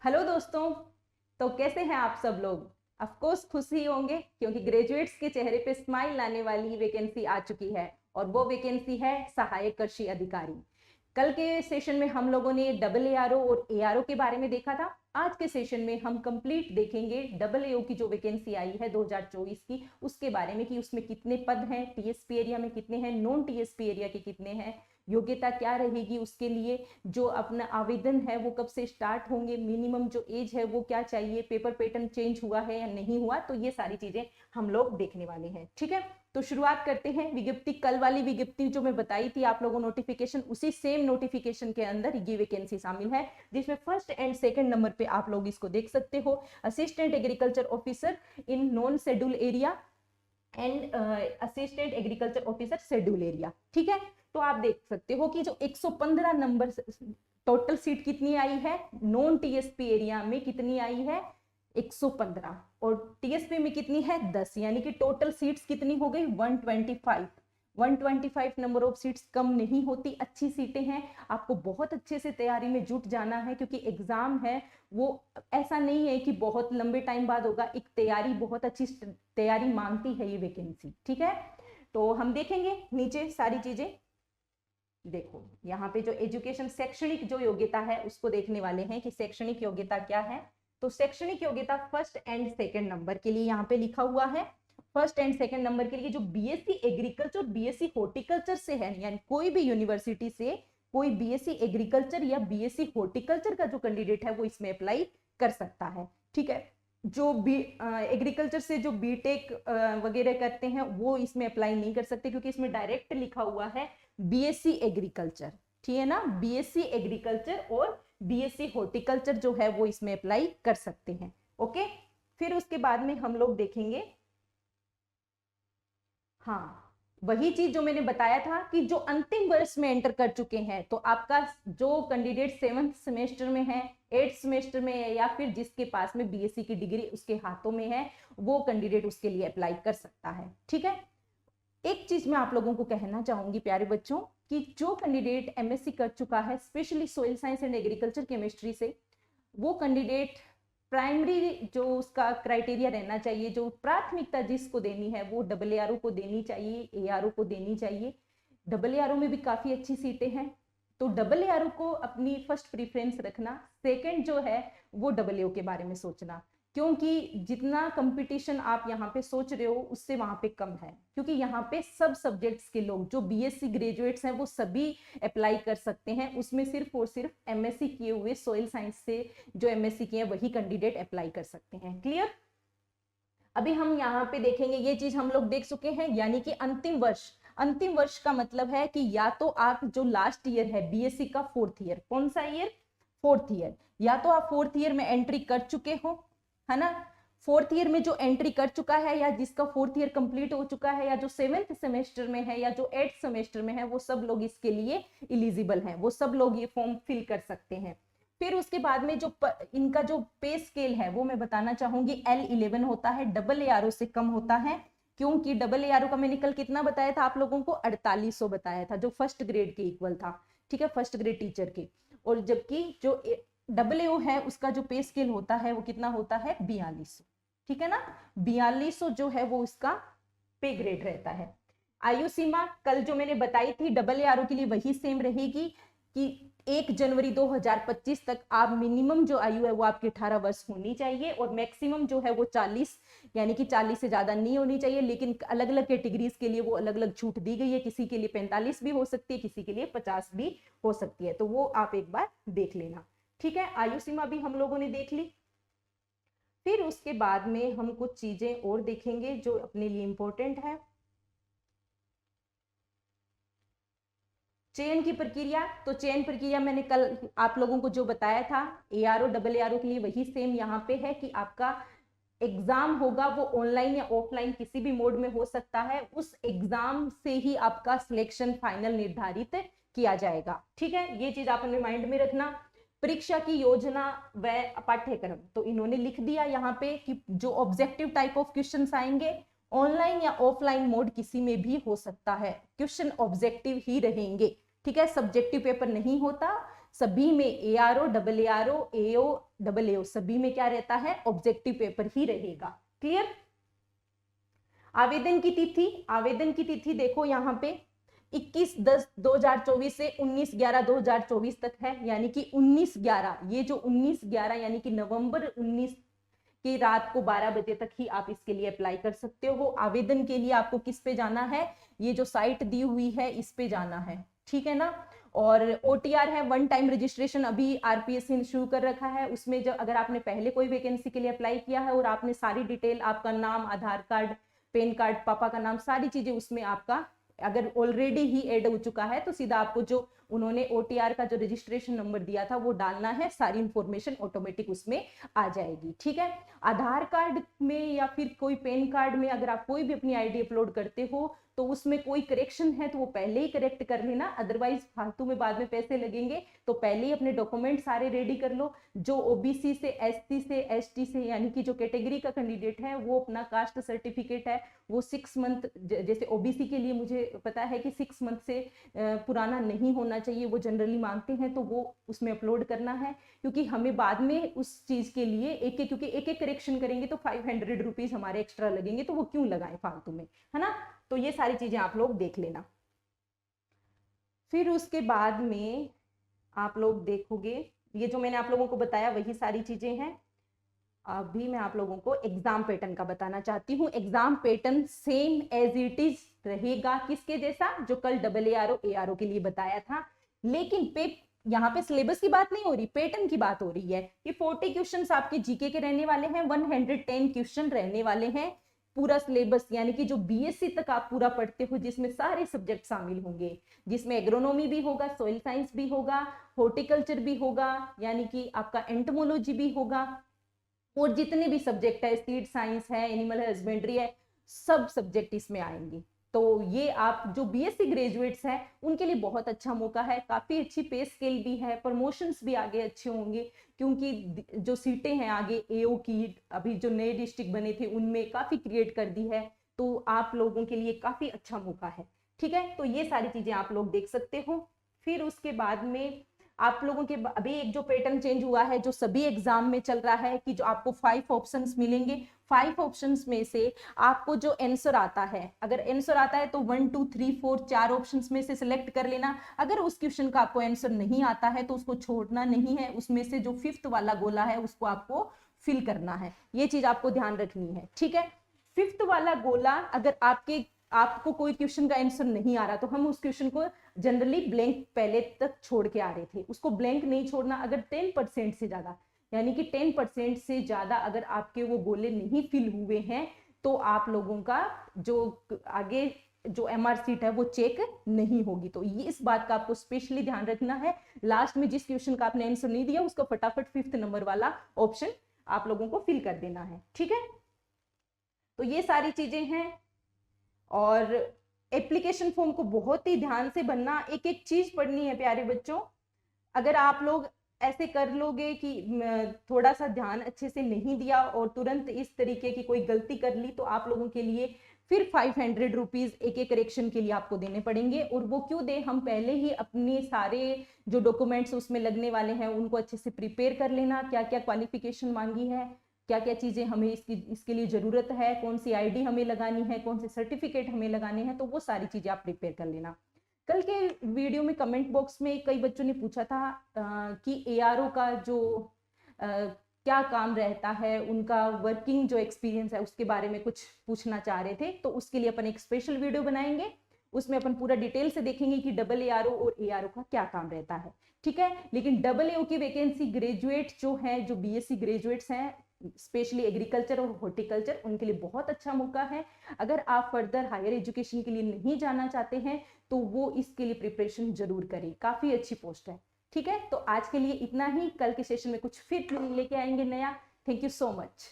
Hello दोस्तों। तो कैसे हैं आप सब लोग? ऑफ कोर्स खुश ही होंगे क्योंकि ग्रेजुएट्स के चेहरे पे स्माइल लाने वाली वैकेंसी आ चुकी है और वो वैकेंसी है सहायक कृषि अधिकारी। कल के सेशन में हम लोगों ने डबल एआरओ और एआरओ के बारे में देखा था। आज के सेशन में हम कंप्लीट देखेंगे डबल एओ की जो वैकेंसी आई है 2024 की, उसके बारे में कि उसमें कितने पद हैं, टीएसपी एरिया में कितने हैं, नॉन टीएसपी एरिया के कितने हैं, योग्यता क्या रहेगी उसके लिए, जो अपना आवेदन है वो कब से स्टार्ट होंगे, मिनिमम जो एज है वो क्या चाहिए, पेपर पैटर्न चेंज हुआ है या नहीं हुआ, तो ये सारी चीजें हम लोग देखने वाले हैं। ठीक है, तो शुरुआत करते हैं। विज्ञप्ति, कल वाली विज्ञप्ति जो मैं बताई थी आप लोगों नोटिफिकेशन, उसी सेम नोटिफिकेशन के अंदर ये वैकेंसी शामिल है, जिसमें फर्स्ट एंड सेकंड नंबर पे आप लोग इसको देख सकते हो, assistant agriculture officer in non schedule area and assistant agriculture officer schedule area. ठीक है, तो आप देख सकते हो कि जो 115 नंबर टोटल सीट कितनी आई है, नॉन टीएसपी एरिया में कितनी आई है 115 और टीएसपी में कितनी है 10, यानी कि टोटल सीट्स कितनी हो गई 125। 125 नंबर ऑफ सीट्स कम नहीं होती, अच्छी सीटें हैं। आपको बहुत अच्छे से तैयारी में जुट जाना है क्योंकि एग्जाम है वो ऐसा नहीं है कि बहुत लंबे टाइम बाद होगा, एक तैयारी, बहुत अच्छी तैयारी मांगती है ये वैकेंसी। ठीक है, तो हम देखेंगे नीचे सारी चीजें। देखो यहाँ पे जो एजुकेशन शैक्षणिक जो योग्यता है उसको देखने वाले हैं कि शैक्षणिक योग्यता क्या है। तो शैक्षणिक योग्यता फर्स्ट एंड सेकंड नंबर के लिए यहाँ पे लिखा हुआ है। फर्स्ट एंड सेकंड नंबर के लिए जो बीएससी एग्रीकल्चर, बीएससी हॉर्टिकल्चर से है, यानी कोई भी यूनिवर्सिटी से कोई बीएससी एग्रीकल्चर या बीएससी हॉर्टिकल्चर का जो कैंडिडेट है वो इसमें अप्लाई कर सकता है। ठीक है, जो बी एग्रीकल्चर से जो बीटेक वगैरह करते हैं वो इसमें अप्लाई नहीं कर सकते क्योंकि इसमें डायरेक्ट लिखा हुआ है बीएससी एग्रीकल्चर। ठीक है ना, बीएससी एग्रीकल्चर और बीएससी हॉर्टिकल्चर जो है वो इसमें अप्लाई कर सकते हैं। ओके, फिर उसके बाद में हम लोग देखेंगे, हाँ वही चीज जो मैंने बताया था कि जो अंतिम वर्ष में एंटर कर चुके हैं, तो आपका जो कैंडिडेट 7th सेमेस्टर में है, 8th सेमेस्टर में है, या फिर जिसके पास में बीएससी की डिग्री उसके हाथों में है, वो कैंडिडेट उसके लिए अप्लाई कर सकता है। ठीक है, एक चीज मैं आप लोगों को कहना चाहूंगी प्यारे बच्चों कि जो कैंडिडेट एमएससी कर चुका है specially soil science and agriculture chemistry से, वो कैंडिडेट प्राइमरी जो उसका क्राइटेरिया रहना चाहिए, जो प्राथमिकता जिसको देनी है वो डबल एआरओ को देनी चाहिए, एआरओ को देनी चाहिए। डबल एआरओ में भी काफी अच्छी सीटें हैं, तो डबल एआरओ को अपनी फर्स्ट प्रीफरेंस रखना। सेकंड जो है वो डबल एओ के बारे में सोचना, क्योंकि जितना कंपटीशन आप यहाँ पे सोच रहे हो उससे वहां पे कम है, क्योंकि यहाँ पे सब सब्जेक्ट्स के लोग जो बीएससी ग्रेजुएट्स हैं वो सभी अप्लाई कर सकते हैं। उसमें सिर्फ और सिर्फ एमएससी किए हुए सोइल साइंस से जो एमएससी किए हैं वही कैंडिडेट अप्लाई कर सकते हैं। क्लियर? अभी हम यहाँ पे देखेंगे, ये चीज हम लोग देख चुके हैं, यानी कि अंतिम वर्ष। अंतिम वर्ष का मतलब है कि या तो आप जो लास्ट ईयर है बीएससी का 4th ईयर, कौन सा ईयर 4th ईयर, या तो आप 4th ईयर में एंट्री कर चुके हो, है ना। 4th ईयर में जो एंट्री कर चुका है या जिसका 4th ईयर कंप्लीट हो चुका है, या जो 7th सेमेस्टर में है या जो 8th सेमेस्टर में है, वो सब लोग इसके लिए इलिजिबल हैं, वो सब लोग ये फॉर्म फिल कर सकते हैं। फिर उसके बाद में जो इनका जो पे स्केल है वो मैं बताना चाहूंगी, L11 होता है, डबल एआरओ से कम होता है, क्योंकि डबल एआरओ का मैंने कल कितना बताया था आप लोगों को, 4800 बताया था, जो फर्स्ट ग्रेड के इक्वल था। ठीक है, फर्स्ट ग्रेड टीचर के। और जबकि जो डबल एओ है उसका जो पे स्केल होता है वो कितना होता है 4200। ठीक है ना, 4200 जो है वो उसका पे ग्रेड रहता है। आयु सीमा कल जो मैंने बताई थी डबल एआरओ के लिए वही सेम रहेगी कि 1 जनवरी 2025 तक आप मिनिमम जो आयु है वो आपकी 18 वर्ष होनी चाहिए और मैक्सिमम जो है वो 40, यानी कि 40 से ज्यादा नहीं होनी चाहिए। लेकिन अलग अलग कैटेगरीज के लिए वो अलग अलग छूट दी गई है, किसी के लिए 45 भी हो सकती है, किसी के लिए 50 भी हो सकती है, तो वो आप एक बार देख लेना। ठीक है, आयु सीमा भी हम लोगों ने देख ली। फिर उसके बाद में हम कुछ चीजें और देखेंगे जो अपने लिए इंपॉर्टेंट है। चयन की प्रक्रिया, तो चयन प्रक्रिया मैंने कल आप लोगों को जो बताया था एआरओ डबल एआरओ के लिए वही सेम यहाँ पे है कि आपका एग्जाम होगा वो ऑनलाइन या ऑफलाइन किसी भी मोड में हो सकता है, उस एग्जाम से ही आपका सिलेक्शन फाइनल निर्धारित किया जाएगा। ठीक है, ये चीज आप अपने माइंड में रखना। परीक्षा की योजना व पाठ्यक्रम, तो इन्होंने लिख दिया यहाँ पे कि जो ऑब्जेक्टिव टाइप ऑफ क्वेश्चन आएंगे ऑनलाइन या ऑफलाइन मोड किसी में भी हो सकता है, क्वेश्चन ऑब्जेक्टिव ही रहेंगे। ठीक है, सब्जेक्टिव पेपर नहीं होता, सभी में ARO, AARO, AO, AAO सभी में क्या रहता है, ऑब्जेक्टिव पेपर ही रहेगा। क्लियर। आवेदन की तिथि देखो यहाँ पे 21/10/2024 से 19/11/2024 तक है, यानी कि 19/11, ये जो 19/11 यानी कि नवंबर 19 की रात को 12 बजे तक ही आप इसके लिए अप्लाई कर सकते हो। आवेदन के लिए आपको किस पे जाना है, ये जो साइट दी हुई है इस पे जाना है, ठीक है ना। और OTR है, वन टाइम रजिस्ट्रेशन, अभी RPSC ने शुरू कर रखा है। उसमें जब अगर आपने पहले कोई वैकेंसी के लिए अप्लाई किया है और आपने सारी डिटेल, आपका नाम, आधार कार्ड, पैन कार्ड, पापा का नाम, सारी चीजें उसमें आपका अगर ऑलरेडी ही ऐड हो चुका है तो सीधा आपको जो उन्होंने OTR का जो रजिस्ट्रेशन नंबर दिया था वो डालना है, सारी इंफॉर्मेशन ऑटोमेटिक उसमें आ जाएगी, ठीक है। आधार कार्ड में या फिर कोई पैन कार्ड में अगर आप कोई भी अपनी ID अपलोड करते हो तो उसमें कोई करेक्शन है तो वो पहले ही करेक्ट कर लेना, अदरवाइज फालतू में बाद में पैसे लगेंगे। तो पहले ही अपने डॉक्यूमेंट सारे रेडी कर लो। जो OBC से, SC से, ST से यानी कि जो कैटेगरी का कैंडिडेट है वो अपना कास्ट सर्टिफिकेट है वो 6 मंथ, जैसे OBC के लिए मुझे पता है कि 6 मंथ से पुराना नहीं होना चाहिए, वो जनरली मांगते हैं, तो वो उसमें अपलोड करना है, क्योंकि हमें बाद में उस चीज के लिए क्योंकि एक करेक्शन करेंगे तो 500 रुपीज हमारे एक्स्ट्रा लगेंगे, तो वो क्यों लगाएं फालतू में, है ना। तो ये सारी चीजें आप लोग देख लेना। फिर उसके बाद में आप लोग देखोगे, ये जो मैंने आप लोगों को बताया वही सारी चीजें हैं। अभी मैं आप लोगों को एग्जाम पैटर्न का बताना चाहती हूँ। Exam pattern same as it is रहेगा, किसके जैसा, जो कल AARO ARO के लिए बताया था, लेकिन यहाँ पे सिलेबस की बात नहीं हो रही, पैटर्न की बात हो रही है। कि 40 क्वेश्चंस आपके जीके के रहने वाले हैं, 110 क्वेश्चन रहने वाले हैं। पूरा सिलेबस यानी कि जो BSc तक आप पूरा पढ़ते हो, जिसमें सारे सब्जेक्ट शामिल होंगे, जिसमें एग्रोनॉमी भी होगा, सॉइल साइंस भी होगा, हॉर्टिकल्चर भी होगा, यानी कि आपका एंटोमोलॉजी भी होगा, और जितने भी सब्जेक्ट है, सीड साइंस है, एनिमल हस्बेंड्री है, सब सब्जेक्ट इसमें आएंगे। तो ये आप जो BSc ग्रेजुएट्स हैं उनके लिए बहुत अच्छा मौका है, काफी अच्छी पे स्केल भी है, प्रमोशंस भी आगे अच्छे होंगे, क्योंकि जो सीटें हैं आगे AO की अभी जो नए डिस्ट्रिक्ट बने थे उनमें काफी क्रिएट कर दी है, तो आप लोगों के लिए काफी अच्छा मौका है, ठीक है। तो ये सारी चीजें आप लोग देख सकते हो। फिर उसके बाद में आप लोगों के अभी एक जो पैटर्न चेंज हुआ है, जो सभी एग्जाम में चल रहा है, कि जो आपको 5 ऑप्शंस मिलेंगे, 5 ऑप्शंस में से आपको जो आंसर आता है, अगर आंसर आता है तो 1 2 3 4 4 ऑप्शंस में से सिलेक्ट कर लेना। अगर उस क्वेश्चन का आपको आंसर नहीं आता है तो उसको छोड़ना नहीं है, उसमें से जो 5th वाला गोला है उसको आपको फिल करना है, ये चीज आपको ध्यान रखनी है, ठीक है। 5th वाला गोला, अगर आपको कोई क्वेश्चन का आंसर नहीं आ रहा तो हम उस क्वेश्चन को जनरली ब्लैंक पहले तक छोड़ के आ रहे थे, उसको ब्लैंक नहीं छोड़ना। अगर 10% से ज्यादा, यानी कि 10% से ज्यादा अगर आपके वो गोले नहीं फिल हुए हैं तो आप लोगों का जो आगे जो MR सीट है वो चेक नहीं होगी। तो ये इस बात का आपको स्पेशली ध्यान रखना है। लास्ट में जिस क्वेश्चन का आपने आंसर नहीं दिया उसका फटाफट 5th नंबर वाला ऑप्शन आप लोगों को फिल कर देना है, ठीक है। तो ये सारी चीजें हैं। और एप्लीकेशन फॉर्म को बहुत ही ध्यान से भरना, एक एक चीज पढ़नी है प्यारे बच्चों। अगर आप लोग ऐसे कर लोगे कि थोड़ा सा ध्यान अच्छे से नहीं दिया और तुरंत इस तरीके की कोई गलती कर ली तो आप लोगों के लिए फिर 500 रुपीज एक करेक्शन के लिए आपको देने पड़ेंगे। और वो क्यों दे, हम पहले ही अपने सारे जो डॉक्यूमेंट्स उसमें लगने वाले हैं उनको अच्छे से प्रिपेयर कर लेना, क्या क्या क्वालिफिकेशन मांगी है, क्या क्या चीजें हमें इसके लिए जरूरत है, कौन सी ID हमें लगानी है, कौन से सर्टिफिकेट हमें लगाने हैं, तो वो सारी चीजें आप प्रिपेयर कर लेना। कल के वीडियो में कमेंट बॉक्स में कई बच्चों ने पूछा था कि ARO का जो क्या काम रहता है, उनका वर्किंग जो एक्सपीरियंस है उसके बारे में कुछ पूछना चाह रहे थे, तो उसके लिए अपन एक स्पेशल वीडियो बनाएंगे, उसमें अपन पूरा डिटेल से देखेंगे कि AARO और ARO का क्या काम रहता है, ठीक है। लेकिन AAO की वैकेंसी ग्रेजुएट जो है, जो BSc ग्रेजुएट्स हैं, स्पेशली एग्रीकल्चर और हॉर्टिकल्चर, उनके लिए बहुत अच्छा मौका है। अगर आप फर्दर हायर एजुकेशन के लिए नहीं जाना चाहते हैं तो वो इसके लिए प्रिपरेशन जरूर करें, काफी अच्छी पोस्ट है, ठीक है। तो आज के लिए इतना ही, कल के सेशन में कुछ फिर लेके आएंगे नया। Thank you so much.